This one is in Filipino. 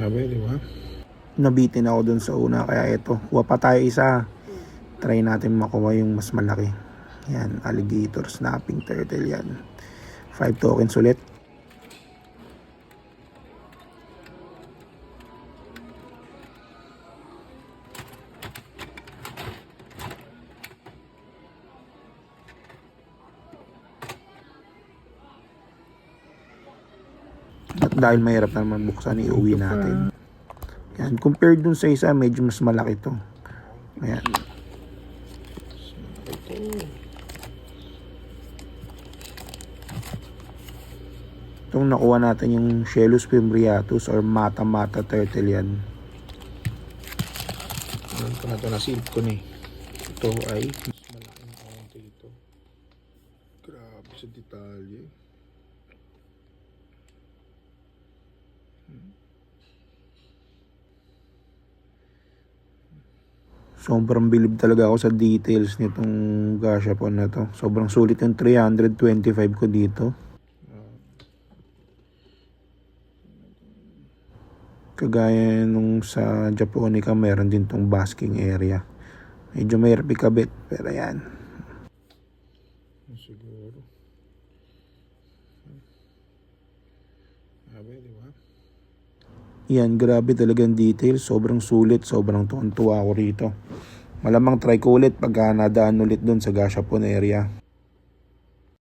Sabi, di ba? Nabitin ako dun sa una, kaya ito, kuha pa tayo isa. Try natin makuha yung mas malaki. Yan, alligator snapping turtle yan. 5 tokens ulit. At dahil mahirap naman buksan, iuwi natin. Yan, compared dun sa isa, medyo mas malaki to. Ayan. Itong nakuha natin yung Shelus fimbriatus or mata-mata turtle yan. Alam ko na ito, nasilip ko na eh. Ito ay mas malaking kaunti ito. Grabe sa detalye. Sobrang bilib talaga ako sa details nitong gashapon na to. Sobrang sulit yung 325 ko dito. Kagaya nung sa Japonica, meron din tong basking area. Medyo mahirap ikabit, pero yan. Siguro. Sabi, di ba? Yan, grabe talagang details. Sobrang sulit, sobrang tuwa ako rito. Malamang try ko ulit pagka nadaan ulit dun sa gashapon area.